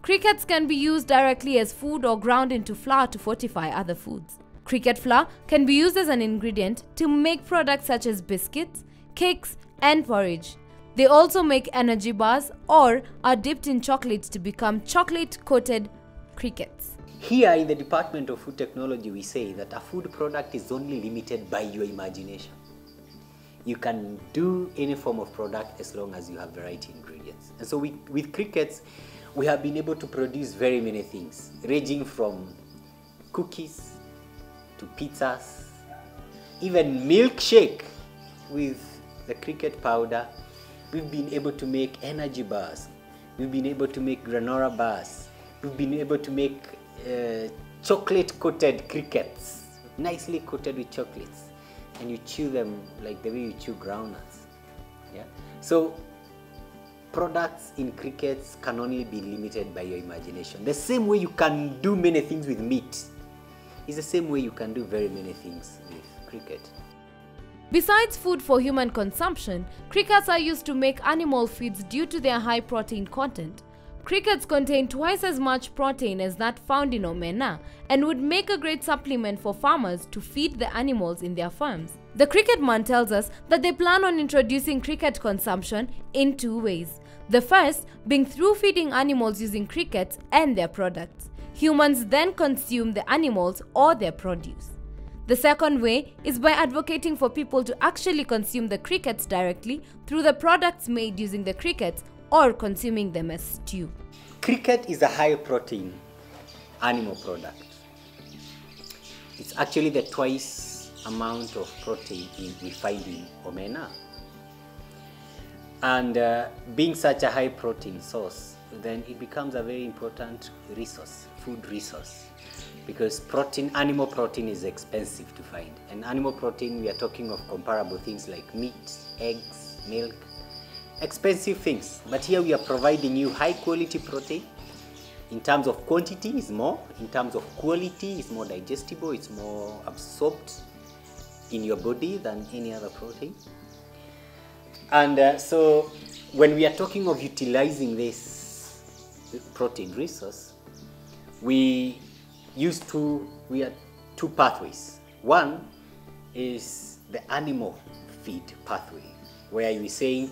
Crickets can be used directly as food or ground into flour to fortify other foods. Cricket flour can be used as an ingredient to make products such as biscuits, cakes, and porridge. They also make energy bars or are dipped in chocolate to become chocolate-coated crickets. Here in the Department of Food Technology, we say that a food product is only limited by your imagination. You can do any form of product as long as you have the right ingredients. And so with crickets, we have been able to produce very many things, ranging from cookies to pizzas, even milkshake with the cricket powder. We've been able to make energy bars. We've been able to make granola bars. We've been able to make chocolate-coated crickets, nicely coated with chocolates. And you chew them like the way you chew groundnuts. Yeah? So products in crickets can only be limited by your imagination. The same way you can do many things with meat is the same way you can do very many things with cricket. Besides food for human consumption, crickets are used to make animal feeds due to their high protein content. Crickets contain twice as much protein as that found in omena and would make a great supplement for farmers to feed the animals in their farms. The cricket man tells us that they plan on introducing cricket consumption in two ways. The first being through feeding animals using crickets and their products. Humans then consume the animals or their produce. The second way is by advocating for people to actually consume the crickets directly through the products made using the crickets or consuming them as stew. Cricket is a high protein animal product. It's actually the twice amount of protein we find in omena. And being such a high protein source, then it becomes a very important resource, food resource. Because animal protein is expensive to find. And animal protein, we are talking of comparable things like meat, eggs, milk, expensive things. But here we are providing you high quality protein. In terms of quantity, it's more. In terms of quality, it's more digestible, it's more absorbed in your body than any other protein. And so when we are talking of utilizing this protein resource, we have two pathways. One is the animal feed pathway, where you're saying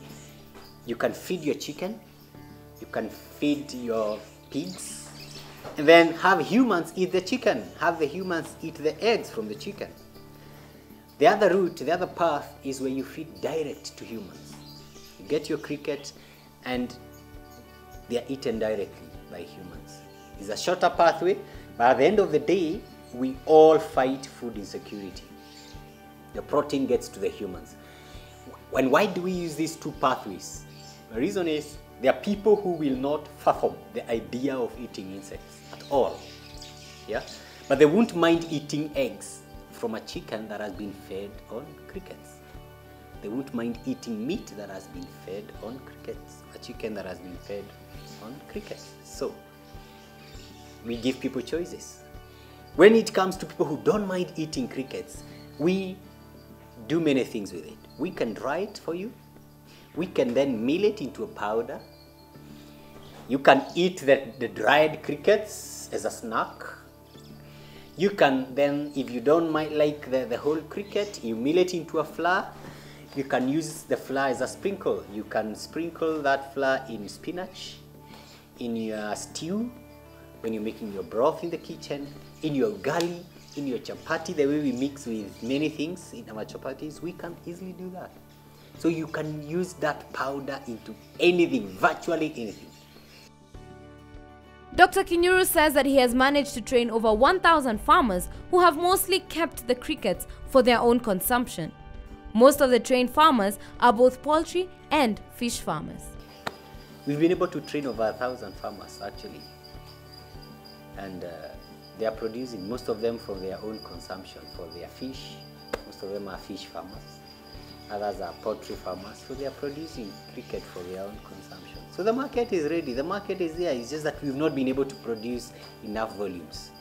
you can feed your chicken, you can feed your pigs, and then have humans eat the chicken, have the humans eat the eggs from the chicken. The other route, the other path is where you feed direct to humans. You get your cricket and they are eaten directly by humans. It's a shorter pathway, but at the end of the day, we all fight food insecurity. The protein gets to the humans. And why do we use these two pathways? The reason is there are people who will not fathom the idea of eating insects at all. Yeah? But they won't mind eating eggs from a chicken that has been fed on crickets. They won't mind eating meat that has been fed on crickets, a chicken that has been fed on crickets. So we give people choices. When it comes to people who don't mind eating crickets, we do many things with it. We can dry it for you. We can then mill it into a powder. You can eat the dried crickets as a snack. You can then, if you don't like the whole cricket, you mill it into a flour. You can use the flour as a sprinkle. You can sprinkle that flour in spinach, in your stew, when you're making your broth in the kitchen, in your gali, in your chapati, the way we mix with many things in our chapatis, we can easily do that. So you can use that powder into anything, virtually anything. Dr. Kinyuru says that he has managed to train over 1,000 farmers who have mostly kept the crickets for their own consumption. Most of the trained farmers are both poultry and fish farmers. We've been able to train over 1,000 farmers actually. And they are producing, most of them for their own consumption, for their fish. Most of them are fish farmers. Others are poultry farmers, so they are producing cricket for their own consumption. So the market is ready, the market is there. It's just that we've not been able to produce enough volumes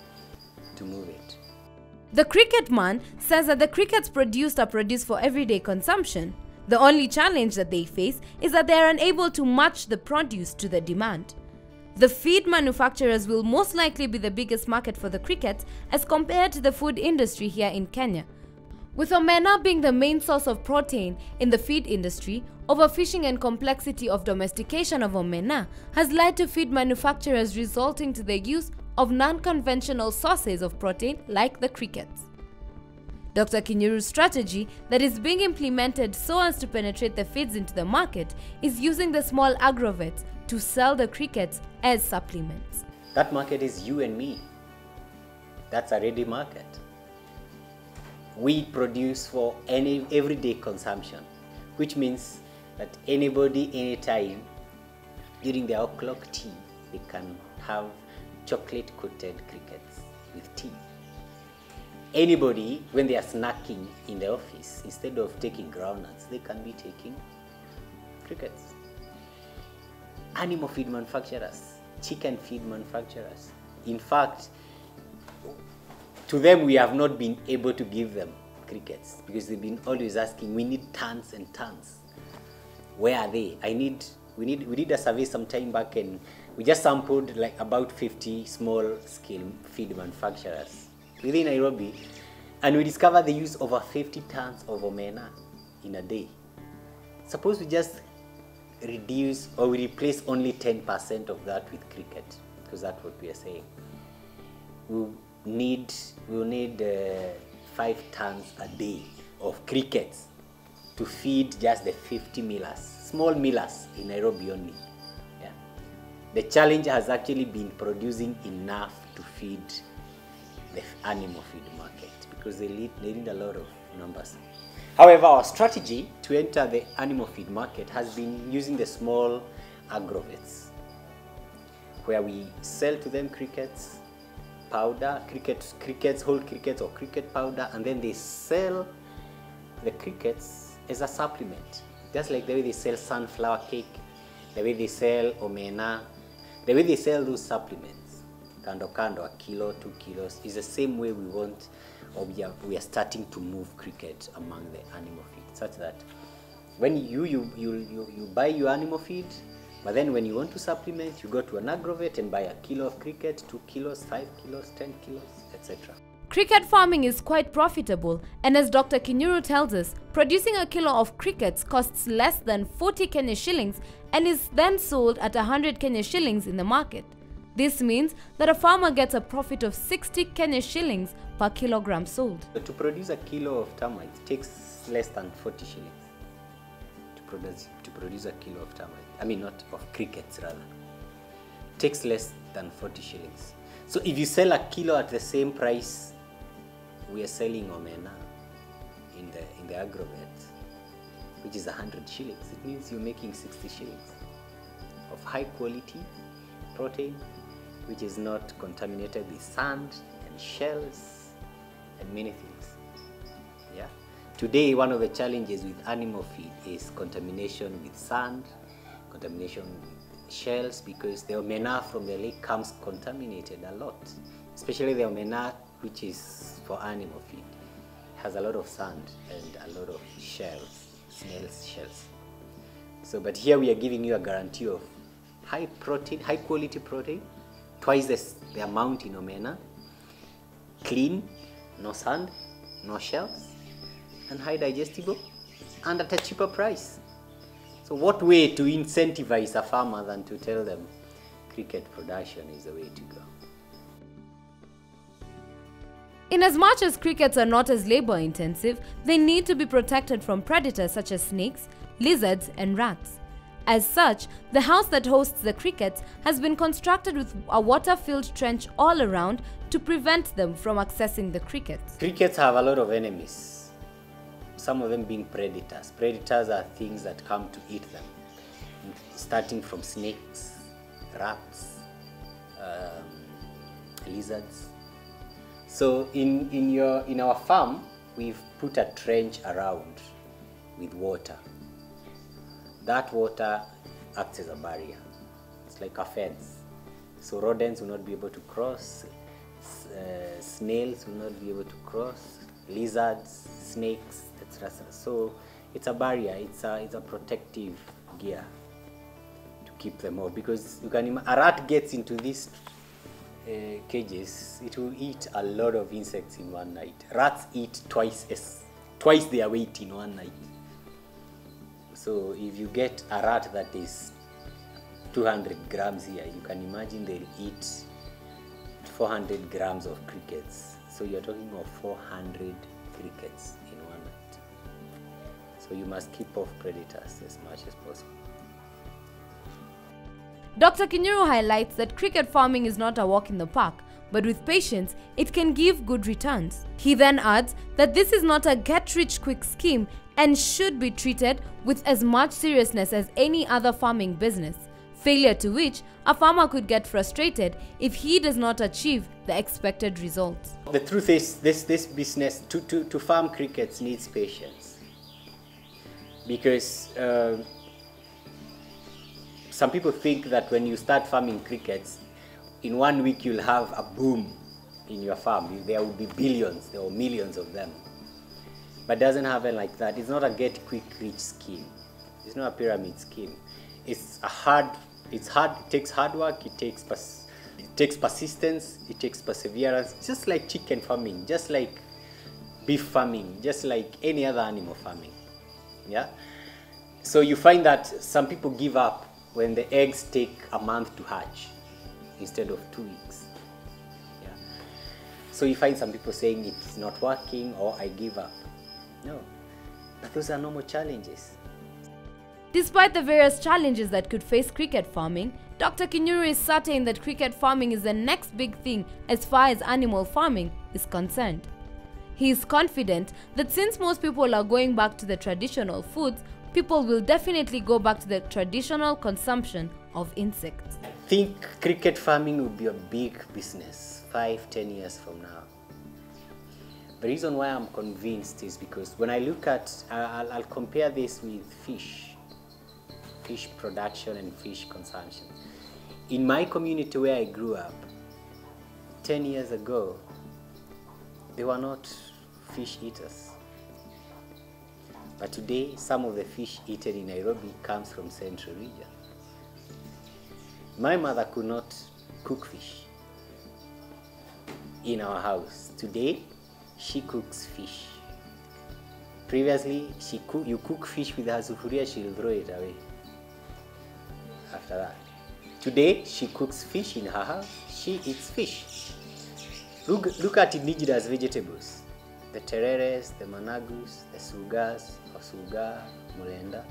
to move it. The cricket man says that the crickets produced are produced for everyday consumption. The only challenge that they face is that they are unable to match the produce to the demand. The feed manufacturers will most likely be the biggest market for the crickets as compared to the food industry here in Kenya. With omena being the main source of protein in the feed industry, overfishing and complexity of domestication of omena has led to feed manufacturers resorting to the use of non-conventional sources of protein like the crickets. Dr. Kinyuru's strategy that is being implemented so as to penetrate the feeds into the market is using the small agrovets to sell the crickets as supplements. That market is you and me. That's a ready market. We produce for any everyday consumption, which means that anybody, anytime, during their o'clock tea, they can have chocolate-coated crickets with tea. Anybody, when they are snacking in the office, instead of taking groundnuts, they can be taking crickets. Animal feed manufacturers, chicken feed manufacturers. In fact, to them, we have not been able to give them crickets because they've been always asking, we need tons and tons. Where are they? We did a survey some time back and we just sampled like about 50 small scale feed manufacturers within Nairobi, and we discovered they use over 50 tons of omena in a day. Suppose we just reduce or we replace only 10% of that with cricket, because that's what we are saying. We'll need 5 tons a day of crickets to feed just the 50 millers, small millers in Nairobi only. Yeah. The challenge has actually been producing enough to feed the animal feed market because they need a lot of numbers. However, our strategy to enter the animal feed market has been using the small agrovets, where we sell to them crickets powder, whole crickets or cricket powder, and then they sell the crickets as a supplement. Just like the way they sell sunflower cake, the way they sell omena, the way they sell those supplements. Kando, a kilo, 2 kilos, is the same way we want, or we are starting to move cricket among the animal feed, such that when you buy your animal feed, but then when you want to supplement, you go to an agrovet and buy a kilo of cricket, 2 kilos, 5 kilos, 10 kilos, etc. Cricket farming is quite profitable, and as Dr. Kinyuru tells us, producing a kilo of crickets costs less than 40 Kenya shillings and is then sold at 100 Kenya shillings in the market. This means that a farmer gets a profit of 60 Kenya shillings per kilogram sold. To produce a kilo of termites takes less than 40 shillings. To produce a kilo of termites, I mean not of crickets rather, takes less than 40 shillings. So if you sell a kilo at the same price we are selling omena in the agrovet, which is 100 shillings, it means you're making 60 shillings of high quality protein, which is not contaminated with sand and shells and many things. Yeah. Today, one of the challenges with animal feed is contamination with sand, contamination with shells, because the omena from the lake comes contaminated a lot, especially the omena which is for animal feed. It has a lot of sand and a lot of shells, snails' shells. So, but here we are giving you a guarantee of high protein, high quality protein, twice the amount in omena, clean, no sand, no shells, and high digestible, and at a cheaper price. So what way to incentivize a farmer than to tell them cricket production is the way to go? In as much as crickets are not as labor intensive, they need to be protected from predators such as snakes, lizards, and rats. As such, the house that hosts the crickets has been constructed with a water-filled trench all around to prevent them from accessing the crickets. Crickets have a lot of enemies, some of them being predators. Predators are things that come to eat them, starting from snakes, rats, lizards. So in our farm, we've put a trench around with water. That water acts as a barrier. It's like a fence. So rodents will not be able to cross, snails will not be able to cross, lizards, snakes, etc. So it's a barrier, it's a protective gear to keep them off, because you can a rat gets into these cages, it will eat a lot of insects in one night. Rats eat twice their weight in one night. So if you get a rat that is 200 grams here, you can imagine they'll eat 400 grams of crickets. So you're talking of 400 crickets in one night. So you must keep off predators as much as possible. Dr. Kinyuru highlights that cricket farming is not a walk in the park, but with patience, it can give good returns. He then adds that this is not a get-rich-quick scheme and should be treated with as much seriousness as any other farming business, failure to which a farmer could get frustrated if he does not achieve the expected results. The truth is, this business, to farm crickets needs patience, because some people think that when you start farming crickets, in 1 week you'll have a boom in your farm. There will be billions or millions of them. But it doesn't happen like that. It's not a get quick rich scheme. It's not a pyramid scheme. It takes hard work, it takes persistence, it takes perseverance, just like chicken farming, just like beef farming, just like any other animal farming. Yeah? So you find that some people give up when the eggs take a month to hatch instead of 2 weeks. Yeah. So you find some people saying it's not working or I give up. No, but those are normal challenges. Despite the various challenges that could face cricket farming, Dr. Kinyuru is certain that cricket farming is the next big thing as far as animal farming is concerned. He is confident that since most people are going back to the traditional foods, people will definitely go back to the traditional consumption of insects. I think cricket farming will be a big business 5-10 years from now. The reason why I'm convinced is because when I look at, I'll compare this with fish production and fish consumption. In my community where I grew up, 10 years ago, they were not fish eaters. But today, some of the fish eaten in Nairobi comes from Central region. My mother could not cook fish in our house. Today, she cooks fish. Previously, you cook fish with her sufuria, she'll throw it away after that. Today, she cooks fish in her house, she eats fish. Look at indigenous vegetables. The tereres, the managus, the sugas, osuga, mulenda.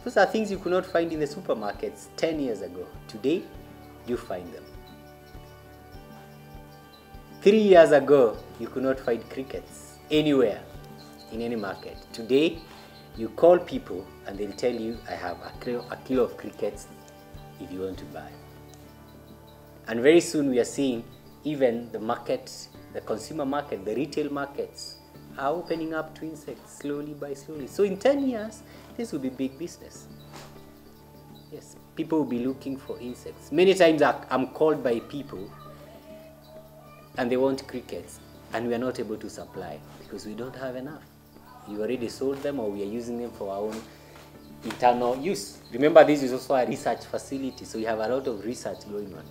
Those are things you could not find in the supermarkets 10 years ago. Today, you find them. 3 years ago, you could not find crickets anywhere in any market. Today, you call people and they'll tell you, I have a kilo of crickets if you want to buy. And very soon we are seeing even the market, the consumer market, the retail markets are opening up to insects slowly by slowly. So in 10 years, this will be big business. Yes, people will be looking for insects. Many times I'm called by people and they want crickets and we are not able to supply because we don't have enough. You already sold them or we are using them for our own internal use. Remember, this is also a research facility, so you have a lot of research going on.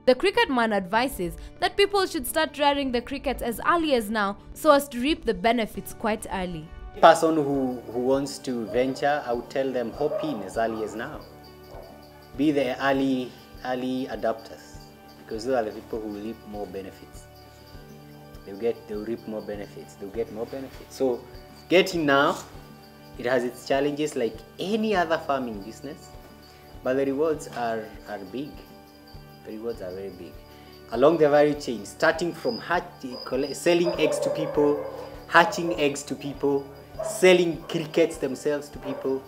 The cricket man advises that people should start rearing the crickets as early as now so as to reap the benefits quite early. The person who wants to venture, I would tell them hop in as early as now. Be the early adopters, because those are the people who will reap more benefits. They'll reap more benefits, they'll get more benefits. So get in now. It has its challenges like any other farming business, but the rewards are big. The rewards are very big. Along the value chain, starting from selling eggs to people, hatching eggs to people, selling crickets themselves to people,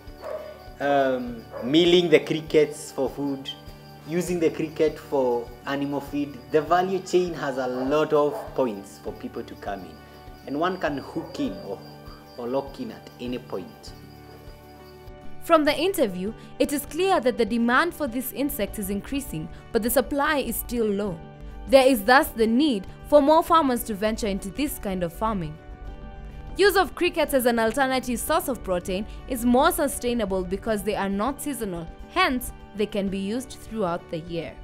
milling the crickets for food, using the cricket for animal feed. The value chain has a lot of points for people to come in, and one can hook in or lock in at any point. From the interview, it is clear that the demand for these insects is increasing, but the supply is still low. There is thus the need for more farmers to venture into this kind of farming. Use of crickets as an alternative source of protein is more sustainable because they are not seasonal Hence, they can be used throughout the year.